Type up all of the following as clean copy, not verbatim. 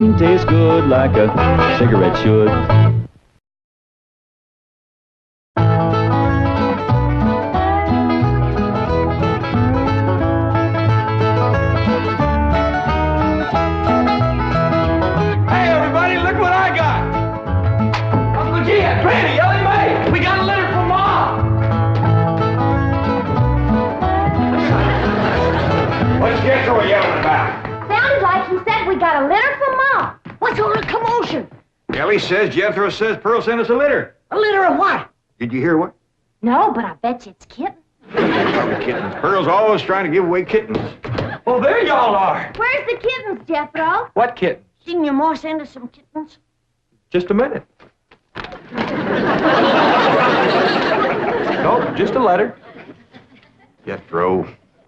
Tastes good like a cigarette should. Hey, everybody, look what I got! Uncle G, Granny, Ellie Mae, we got a letter from Mom! What's Jethro yelling about? Sounded like he said we got a letter from Mom. What's all the commotion? Ellie says Jethro says Pearl sent us a letter. A letter of what? Did you hear what? No, but I bet you it's kitten. Probably kittens. Pearl's always trying to give away kittens. Well, there y'all are. Where's the kittens, Jethro? What kitten? Didn't your ma send us some kittens? Just a minute. Nope, just a letter. Jethro,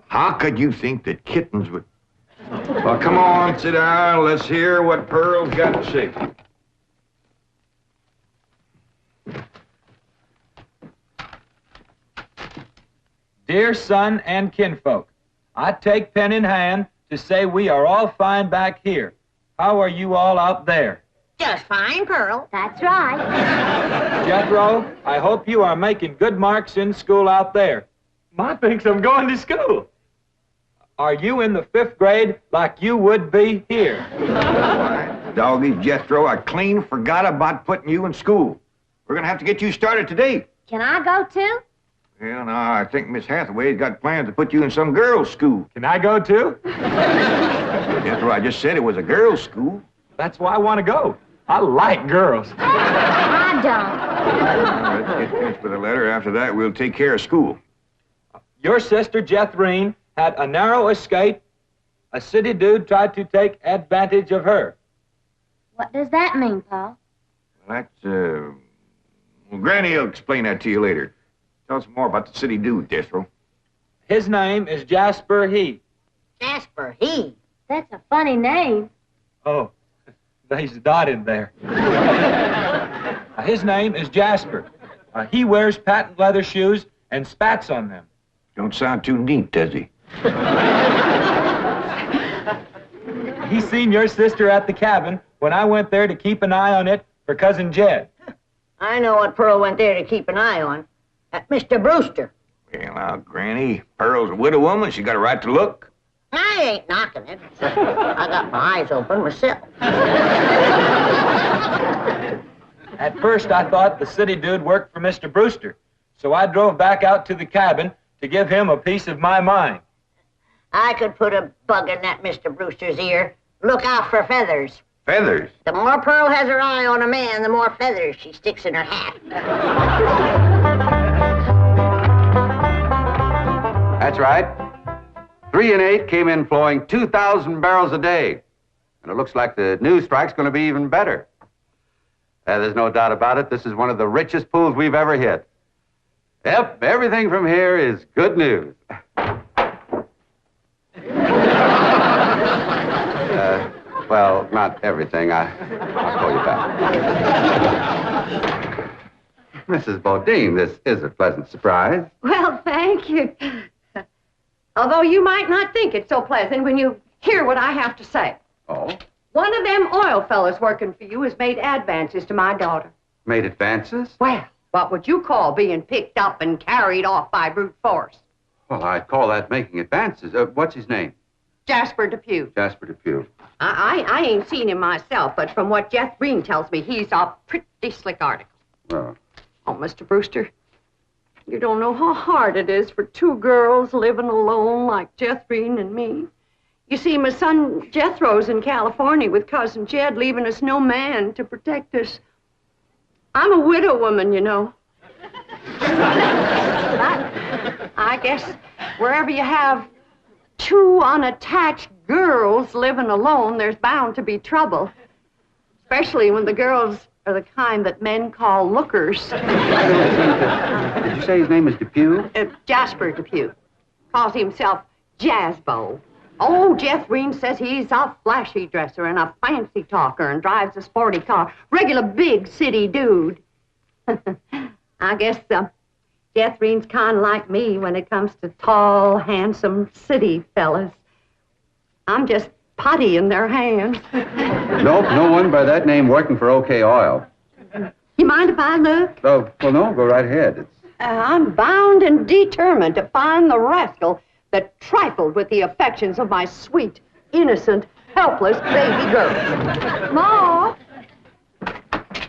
how could you think that kittens would... Well, come on, sit down. Let's hear what Pearl's got to say. Dear son and kinfolk, I take pen in hand to say we are all fine back here. How are you all out there? Just fine, Pearl. That's right. Jethro, I hope you are making good marks in school out there. Ma thinks I'm going to school. Are you in the 5th grade like you would be here? Doggy, Jethro, I clean forgot about putting you in school. We're going to have to get you started today. Can I go too? Well, now, I think Miss Hathaway's got plans to put you in some girls' school. Can I go too? Jethro, I just said it was a girls' school. That's why I want to go. I like girls. I don't. Let's get finished with the letter. After that, we'll take care of school. Your sister, Jethrine, had a narrow escape. A city dude tried to take advantage of her. What does that mean, Paul? Well, that's, well, Granny will explain that to you later. Tell us more about the city dude, Jethro. His name is Jasper He. Jasper He. That's a funny name. Oh, there's a dot in there. His name is Jasper. He wears patent leather shoes and spats on them. Don't sound too neat, does he? He seen your sister at the cabin when I went there to keep an eye on it for Cousin Jed. I know what Pearl went there to keep an eye on. Mr. Brewster. Well, now, Granny, Pearl's a widow woman. She got a right to look. I ain't knocking it. I got my eyes open myself. At first, I thought the city dude worked for Mr. Brewster, so I drove back out to the cabin to give him a piece of my mind. I could put a bug in that Mr. Brewster's ear. Look out for feathers. Feathers? The more Pearl has her eye on a man, the more feathers she sticks in her hat. That's right. 3 and 8 came in flowing 2,000 barrels a day. And it looks like the new strike's going to be even better. There's no doubt about it. This is one of the richest pools we've ever hit. Yep, everything from here is good news. Well, not everything. I'll call you back. Mrs. Bodine, this is a pleasant surprise. Well, thank you. Although you might not think it's so pleasant when you hear what I have to say. Oh? One of them oil fellas working for you has made advances to my daughter. Made advances? Well, what would you call being picked up and carried off by brute force? Well, I'd call that making advances. What's his name? Jasper Depew. Jasper Depew. I ain't seen him myself, but from what Jethro tells me, he's a pretty slick article. Oh. Oh, Mr. Brewster, you don't know how hard it is for two girls living alone like Jethrine and me. You see, my son Jethro's in California with Cousin Jed, leaving us no man to protect us. I'm a widow woman, you know. I guess wherever you have two unattached girls living alone, there's bound to be trouble. Especially when the girls are the kind that men call lookers. Did you say his name is Depew? Jasper Depew. Calls himself Jazzbo. Oh, Jethrine says he's a flashy dresser and a fancy talker and drives a sporty car. Regular big city dude. I guess Jethrine's kind of like me when it comes to tall, handsome city fellas. I'm just putty in their hands. Nope, no one by that name working for OK Oil. You mind if I look? Oh, well, no, go right ahead. I'm bound and determined to find the rascal that trifled with the affections of my sweet, innocent, helpless baby girl. Ma!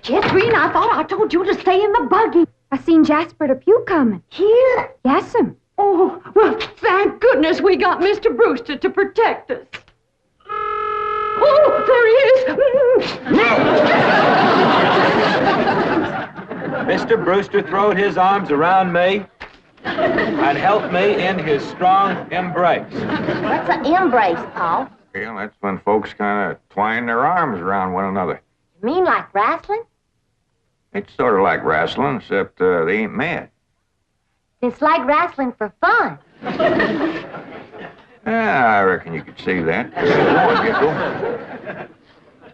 Jethrine, I thought I told you to stay in the buggy. I seen Jasper Depew coming. Here? Yes'm. Oh, well, thank goodness we got Mr. Brewster to protect us. Oh, there he is. Mr. Brewster throwed his arms around me and held me in his strong embrace. What's an embrace, Paul? Well, that's when folks kind of twine their arms around one another. You mean like wrestling? It's sort of like wrestling, except they ain't mad. It's like wrestling for fun. I reckon you could see that. Go on, Jethro.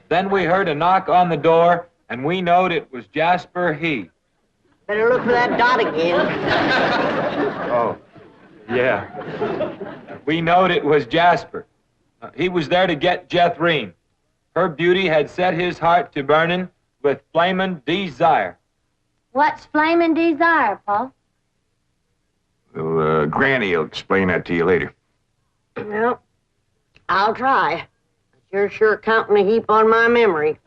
Then we heard a knock on the door, and we knowed it was Jasper He. Better look for that dot again. Oh, yeah. We knowed it was Jasper. He was there to get Jethrine. Her beauty had set his heart to burning with flamin' desire. What's flaming desire, Paul? Well, Granny will explain that to you later. Well, I'll try. You're sure counting a heap on my memory.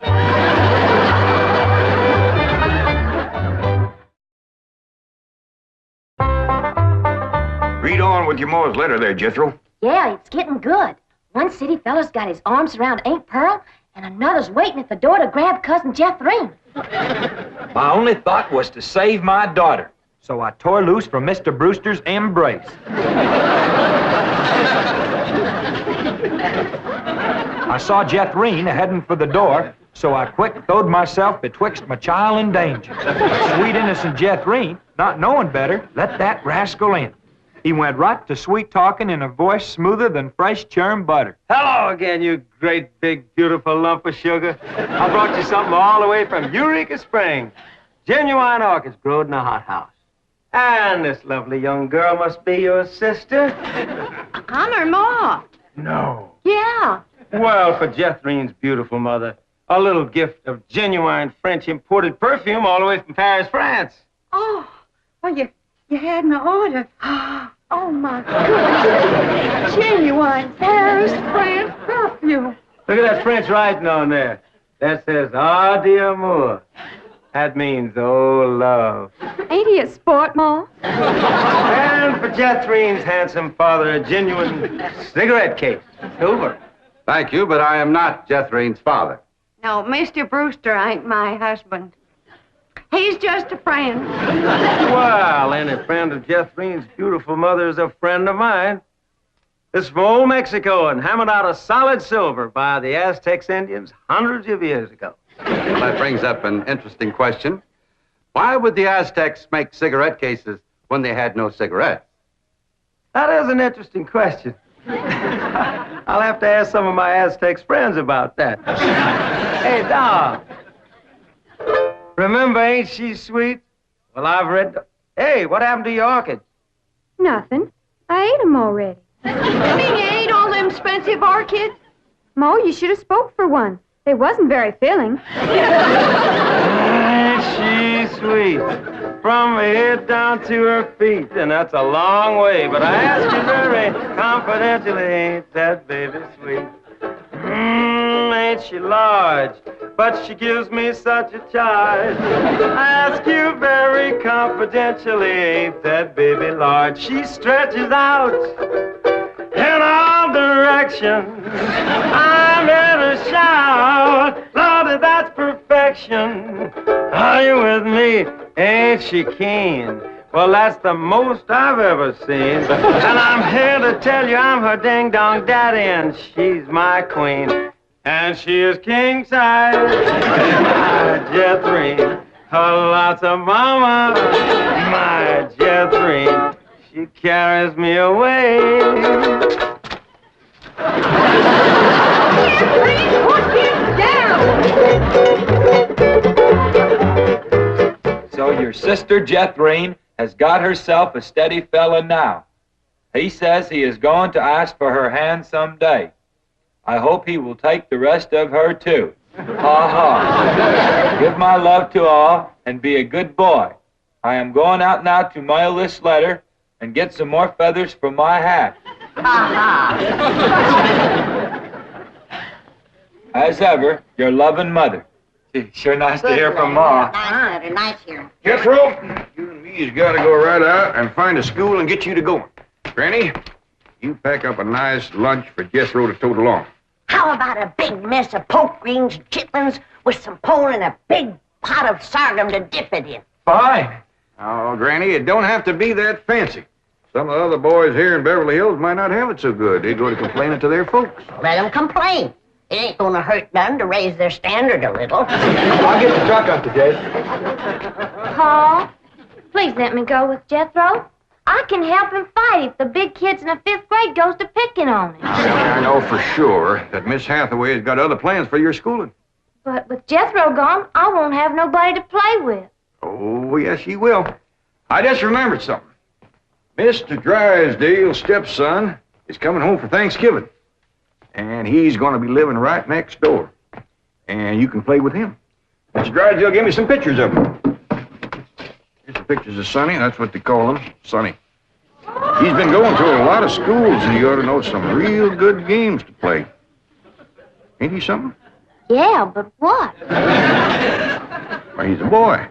Read on with your Ma's letter there, Jethro. Yeah, it's getting good. One city fella's got his arms around Aunt Pearl, and another's waiting at the door to grab Cousin Jethrine. My only thought was to save my daughter, so I tore loose from Mr. Brewster's embrace. I saw Jethrine heading for the door, so I quick throwed myself betwixt my child and danger. But sweet innocent Jethrine, not knowing better, let that rascal in. He went right to sweet-talking in a voice smoother than fresh churned butter. Hello again, you great, big, beautiful lump of sugar. I brought you something all the way from Eureka Springs. Genuine orchids growed in a hothouse. And this lovely young girl must be your sister. I'm her ma. No. Yeah. Well, for Jethrine's beautiful mother, a little gift of genuine French imported perfume all the way from Paris, France. Oh, well, you had an order. Oh, my goodness. Genuine Paris, France perfume. Look at that French writing on there. That says, "Ah, d'amour." That means, oh, love. Ain't he a sport, Ma? And for Jethrine's handsome father, a genuine cigarette case, silver. Thank you, but I am not Jethrine's father. No, Mr. Brewster ain't my husband. He's just a friend. Well, any friend of Jethrine's beautiful mother is a friend of mine. It's from old Mexico and hammered out of solid silver by the Aztecs Indians hundreds of years ago. Well, that brings up an interesting question. Why would the Aztecs make cigarette cases when they had no cigarettes? That is an interesting question. I'll have to ask some of my Aztecs friends about that. Hey, Dog. Remember, ain't she sweet? Well, I've read... Hey, what happened to your orchids? Nothing. I ate 'em already. You mean you ate all them expensive orchids? Ma, you should have spoke for one. They wasn't very filling. Ain't she sweet? From her head down to her feet, and that's a long way. But I ask you very confidentially, ain't that baby sweet? Ain't she large? But she gives me such a charge. I ask you very confidentially, ain't that baby large? She stretches out in all directions. I'm here to shout, Lordy, that's perfection. Are you with me? Ain't she keen? Well, that's the most I've ever seen. And I'm here to tell you I'm her ding-dong daddy, and she's my queen. And she is king-size, my Jethrine. Lots of mama, my Jethrine. She carries me away. Jethrine, put him down! So your sister Jethrine has got herself a steady fella now. He says he is going to ask for her hand someday. I hope he will take the rest of her, too. Ha ha. Give my love to all and be a good boy. I am going out now to mail this letter and get some more feathers for my hat. As ever, your loving mother. Sure nice to hear from Ma. Nice letter, nice here. Jethro, you and me's got to go right out and find a school and get you to going. Granny, you pack up a nice lunch for Jethro to tote along. How about a big mess of poke greens and chitlins with some pole and a big pot of sorghum to dip it in? Fine. Oh, Granny, it don't have to be that fancy. Some of the other boys here in Beverly Hills might not have it so good. They go to complaining to their folks. Let them complain. It ain't gonna hurt none to raise their standard a little. I'll get the truck up to Jed. Paul, please let me go with Jethro. I can help him fight if the big kids in the 5th grade goes to picking on him. I know for sure that Miss Hathaway has got other plans for your schooling. But with Jethro gone, I won't have nobody to play with. Oh, yes, you will. I just remembered something. Mr. Drysdale's stepson is coming home for Thanksgiving. And he's going to be living right next door. And you can play with him. Mr. Drysdale gave me some pictures of him. Here's some pictures of Sonny. That's what they call him, Sonny. He's been going to a lot of schools, and you ought to know some real good games to play. Ain't he something? Yeah, but what? Well, he's a boy.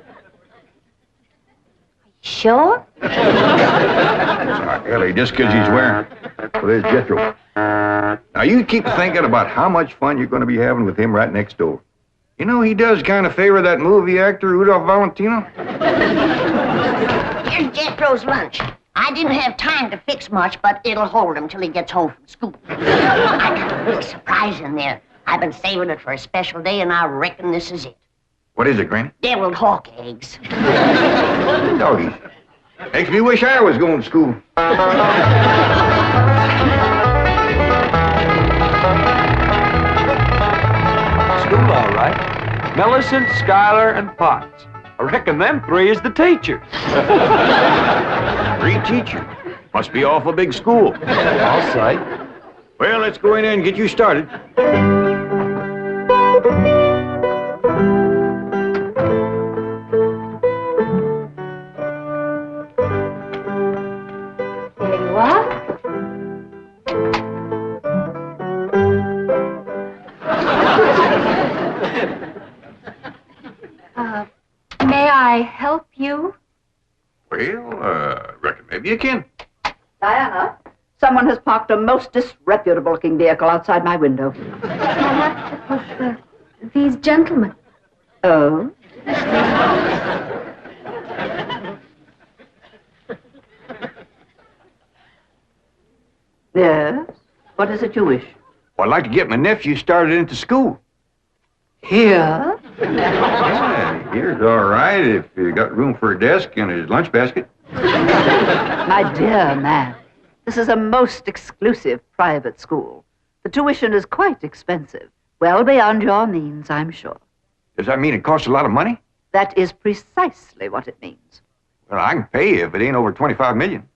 Sure? Sorry, Ellie, just because he's wearing... Well, there's Jethro. Now, you keep thinking about how much fun you're going to be having with him right next door. You know, he does kind of favor that movie actor, Rudolph Valentino. Here's Jethro's lunch. I didn't have time to fix much, but it'll hold him till he gets home from school. I got a big surprise in there. I've been saving it for a special day, and I reckon this is it. What is it, Granny? Deviled hawk eggs. Doggies. Makes me wish I was going to school. School, all right. Millicent, Schuyler, and Potts. I reckon them 3 is the teachers. 3 teachers. Must be awful big school. I'll say. Well, let's go in there and get you started. There you are. May I help you? Well, reckon maybe you can. Diana, someone has parked a most disreputable-looking vehicle outside my window. These gentlemen. Oh? Yes? What is it you wish? Well, I'd like to get my nephew started into school. Here? Yeah, here's all right if you got room for a desk and his lunch basket. My dear man, this is a most exclusive private school. The tuition is quite expensive. Well beyond your means, I'm sure. Does that mean it costs a lot of money? That is precisely what it means. Well, I can pay you if it ain't over $25 million.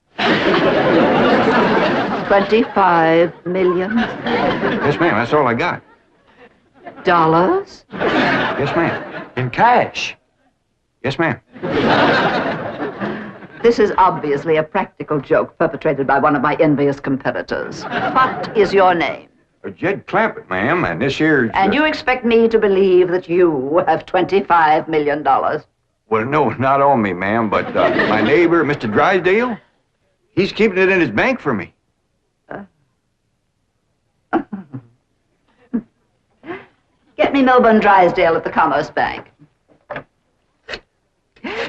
25 million? Yes, ma'am, that's all I got. Dollars? Yes, ma'am. In cash. Yes, ma'am. This is obviously a practical joke perpetrated by one of my envious competitors. What is your name? Jed Clampett, ma'am, and this here... And you expect me to believe that you have $25 million? Well, no, not on me, ma'am, but my neighbor, Mr. Drysdale, he's keeping it in his bank for me. Get me Milburn Drysdale at the Commerce Bank.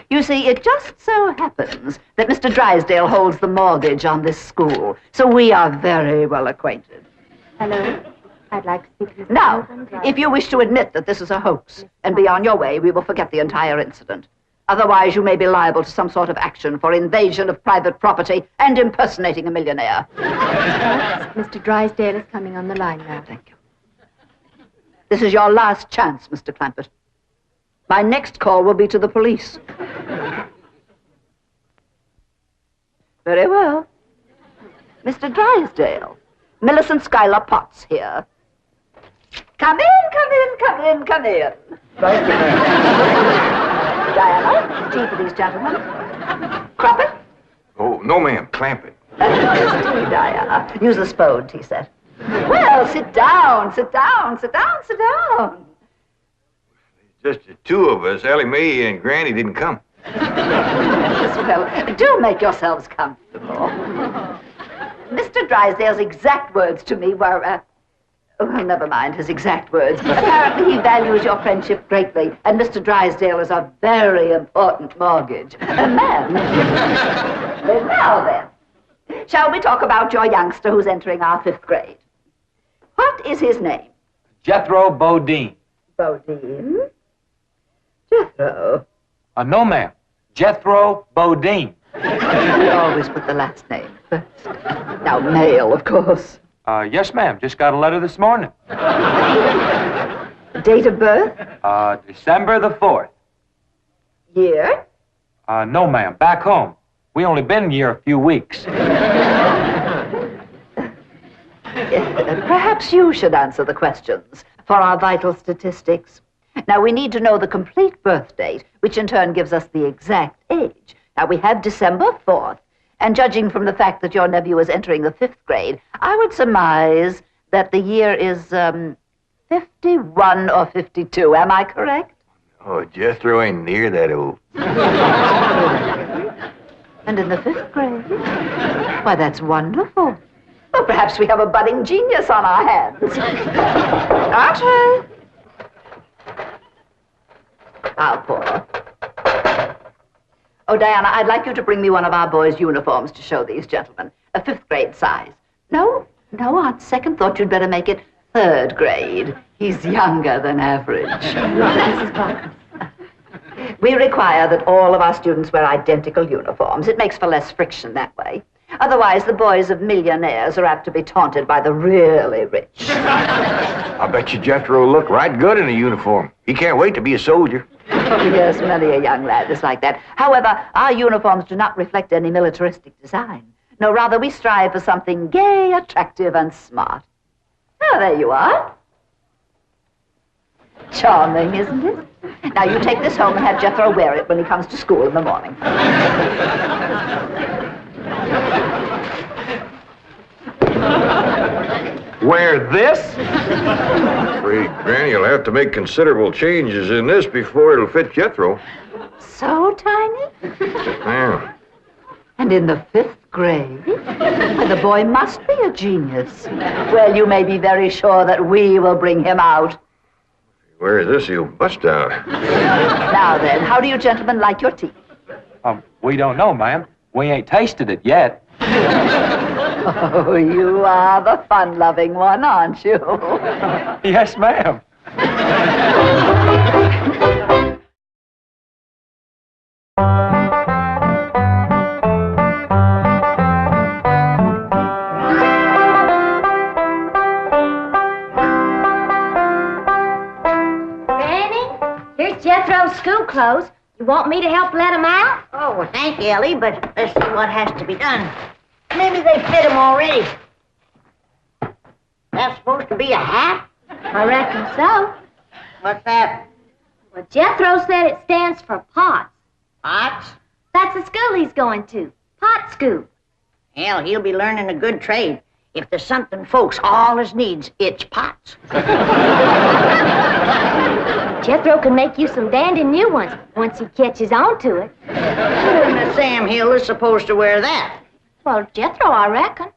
You see, it just so happens that Mr. Drysdale holds the mortgage on this school, so we are very well acquainted. Hello. I'd like to speak to you. Now, if you wish to admit that this is a hoax and be on your way, we will forget the entire incident. Otherwise, you may be liable to some sort of action for invasion of private property and impersonating a millionaire. Mr. Drysdale is coming on the line now. Thank you. This is your last chance, Mr. Clampett. My next call will be to the police. Very well. Mr. Drysdale, Millicent Schuyler Potts here. Come in. Thank you, ma'am. Diana, tea for these gentlemen. Crumpet? Oh, no, ma'am. Clamp it. Tea, Diana. Use the spode tea set. Well, sit down. Just the two of us. Ellie Mae and Granny didn't come. Well, do make yourselves comfortable. Mr. Drysdale's exact words to me were, well, never mind his exact words. Apparently he values your friendship greatly, and Mr. Drysdale is a very important mortgage. Ma'am. Now then, shall we talk about your youngster who's entering our 5th grade? What is his name? Jethro Bodine. Bodine? Jethro. No, ma'am. Jethro Bodine. We always put the last name first. Now, male, of course. Yes, ma'am. Just got a letter this morning. Date of birth? December the 4th. Year? No, ma'am. Back home. We only been here a few weeks. Perhaps you should answer the questions for our vital statistics. Now, we need to know the complete birth date, which in turn gives us the exact age. Now, we have December 4th, and judging from the fact that your nephew is entering the 5th grade, I would surmise that the year is 51 or 52. Am I correct? Oh, Jethro ain't near that old. And in the 5th grade? Why, that's wonderful. Well, perhaps we have a budding genius on our hands. Archie! I'll pour. Oh, Diana, I'd like you to bring me one of our boys' uniforms to show these gentlemen. A 5th grade size. No, on second thought, you'd better make it 3rd grade. He's younger than average. Mrs. Parker. We require that all of our students wear identical uniforms. It makes for less friction that way. Otherwise, the boys of millionaires are apt to be taunted by the really rich. I bet you Jethro will look right good in a uniform. He can't wait to be a soldier. Oh, yes, many a young lad is like that. However, our uniforms do not reflect any militaristic design. No, rather, we strive for something gay, attractive, and smart. Oh, there you are. Charming, isn't it? Now, you take this home and have Jethro wear it when he comes to school in the morning. Wear this? Afraid Granny will have to make considerable changes in this before it'll fit Jethro. So tiny? Yeah. And in the 5th grade? Why, the boy must be a genius. Well, you may be very sure that we will bring him out. Where is this? He'll bust out. Now then, how do you gentlemen like your tea? We don't know, ma'am. We ain't tasted it yet. Oh, you are the fun-loving one, aren't you? Yes, ma'am. Granny, here's Jethro's school clothes. You want me to help let him out? Oh, well, thank you, Ellie, but let's see what has to be done. Maybe they fit him already. That's supposed to be a hat? I reckon so. What's that? Well, Jethro said it stands for POTS. Pots? That's the school he's going to. Pot school. Hell, he'll be learning a good trade. If there's something folks always needs, it's pots. Jethro can make you some dandy new ones once he catches on to it. Miss Sam Hill is supposed to wear that. Well, Jethro, I reckon.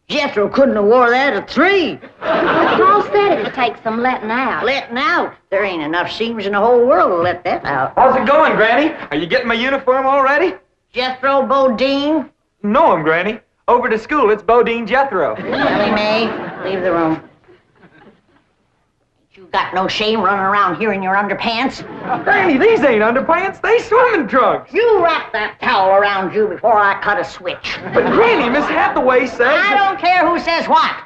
Jethro couldn't have wore that at 3. Paul said it'd take some letting out. Letting out? There ain't enough seams in the whole world to let that out. How's it going, Granny? Are you getting my uniform already? Jethro Bodine? No, Granny. Over to school, it's Bodine Jethro. Ellie Mae, leave the room. You got no shame running around here in your underpants? Granny, these ain't underpants. They swimming trunks. You wrap that towel around you before I cut a switch. But Granny, Miss Hathaway says... I don't care who says what.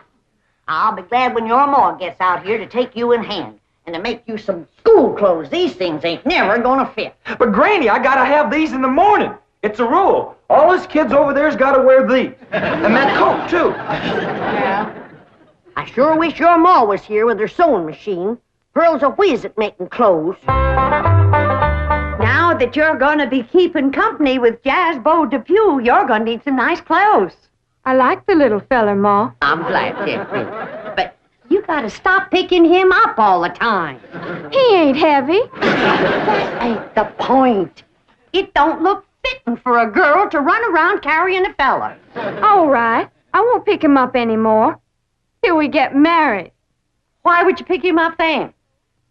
I'll be glad when your ma gets out here to take you in hand and to make you some school clothes. These things ain't never gonna fit. But Granny, I gotta have these in the morning. It's a rule. All us kids over there's gotta wear these. And that coat, too. Yeah. I sure wish your ma was here with her sewing machine. Pearl's a whiz at making clothes. Now that you're going to be keeping company with Jazz Beau Depew, you're going to need some nice clothes. I like the little feller, Ma. I'm glad, Jeffrey. But you gotta stop picking him up all the time. He ain't heavy. That ain't the point. It don't look fitting for a girl to run around carrying a fella. All right. I won't pick him up anymore till we get married. Why would you pick him up then?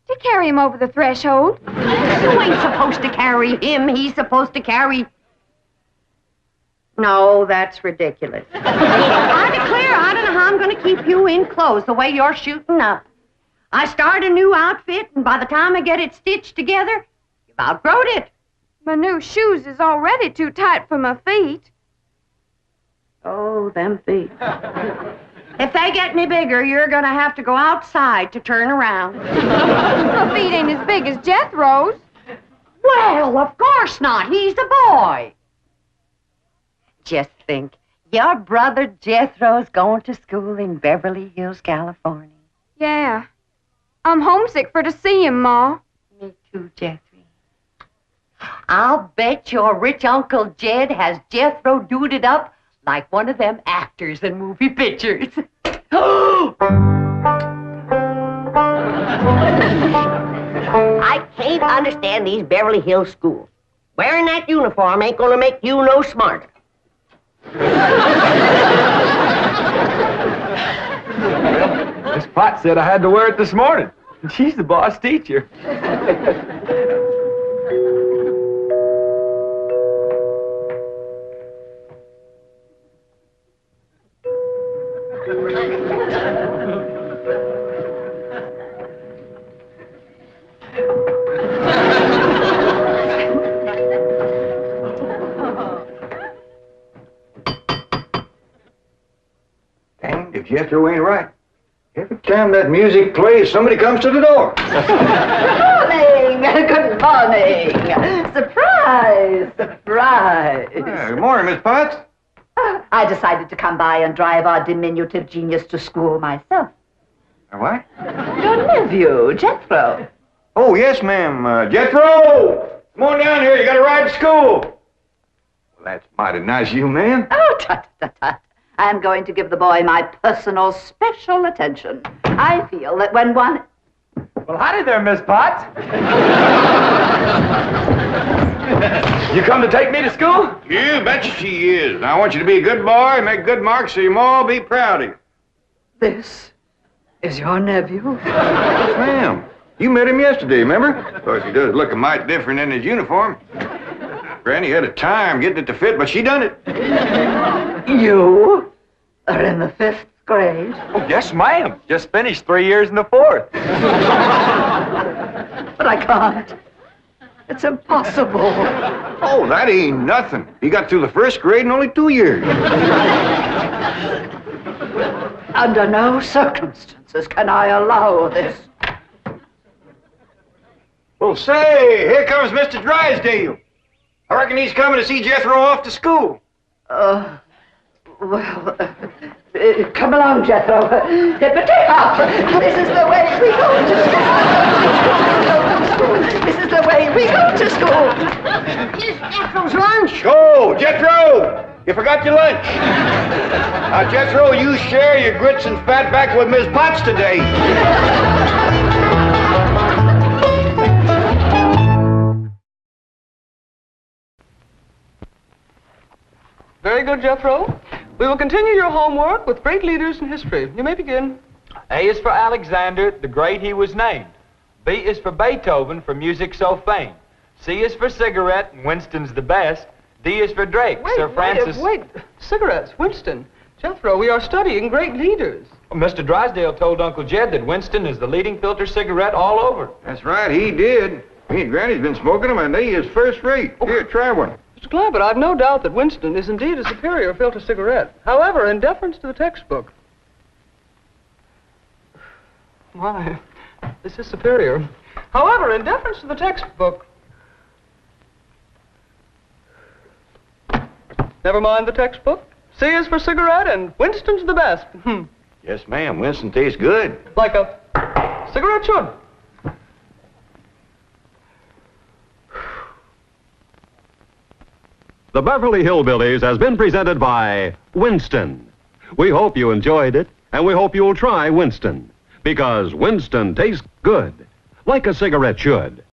To carry him over the threshold. You ain't supposed to carry him. He's supposed to carry... No, that's ridiculous. I declare, I don't know how I'm going to keep you in clothes the way you're shooting up. I start a new outfit, and by the time I get it stitched together, you've outgrown it. My new shoes is already too tight for my feet. Oh, them feet. If they get any bigger, you're going to have to go outside to turn around. My feet ain't as big as Jethro's. Well, of course not. He's a boy. Just think, your brother Jethro's going to school in Beverly Hills, California. Yeah. I'm homesick for to see him, Ma. Me too, Jeffrey. I'll bet your rich Uncle Jed has Jethro duded up like one of them actors in movie pictures. I can't understand these Beverly Hills schools. Wearing that uniform ain't gonna make you no smarter. Well, Miss Potts said I had to wear it this morning. She's the boss teacher. And if Jethro ain't right, every time that music plays, somebody comes to the door. Good morning. Surprise! Surprise! Good morning, Miss Potts. I decided to come by and drive our diminutive genius to school myself. What? Your nephew, Jethro. Oh, yes, ma'am. Jethro! Come on down here. You got to ride to school. Well, that's mighty nice of you, ma'am. Oh, tut, tut, tut. I'm going to give the boy my personal special attention. I feel that when one... Well, howdy there, Miss Potts. You come to take me to school? You betcha she is. I want you to be a good boy, make good marks so your ma will be proud of you. This is your nephew? Yes, ma'am. You met him yesterday, remember? Of course, he does look a mite different in his uniform. Granny had a time getting it to fit, but she done it. You are in the 5th grade? Oh, yes, ma'am. Just finished 3 years in the 4th. But I can't. It's impossible. Oh, that ain't nothing. He got through the 1st grade in only 2 years. Under no circumstances can I allow this. Well, say, here comes Mr. Drysdale. I reckon he's coming to see Jethro off to school. Come along, Jethro. But take off. This is the way we go to school. This is the way we go to school. Here's Jethro's lunch. Oh, Jethro! You forgot your lunch. Now, Jethro, you share your grits and fat back with Miss Potts today. Very good, Jethro. We will continue your homework with great leaders in history. You may begin. A is for Alexander, the great he was named. B is for Beethoven, for music so famed. C is for cigarette, and Winston's the best. D is for Drake, Sir Francis... Wait. Cigarettes, Winston. Jethro, we are studying great leaders. Well, Mr. Drysdale told Uncle Jed that Winston is the leading filter cigarette all over. That's right, he did. Me and Granny's been smoking them, and they is first rate. Here, try one. Mr. Clabbett, I've no doubt that Winston is indeed a superior filter cigarette. However, in deference to the textbook... Why, this is superior. However, in deference to the textbook... Never mind the textbook. C is for cigarette, and Winston's the best. Yes, ma'am. Winston tastes good. Like a cigarette should. The Beverly Hillbillies has been presented by Winston. We hope you enjoyed it, and we hope you'll try Winston, because Winston tastes good, like a cigarette should.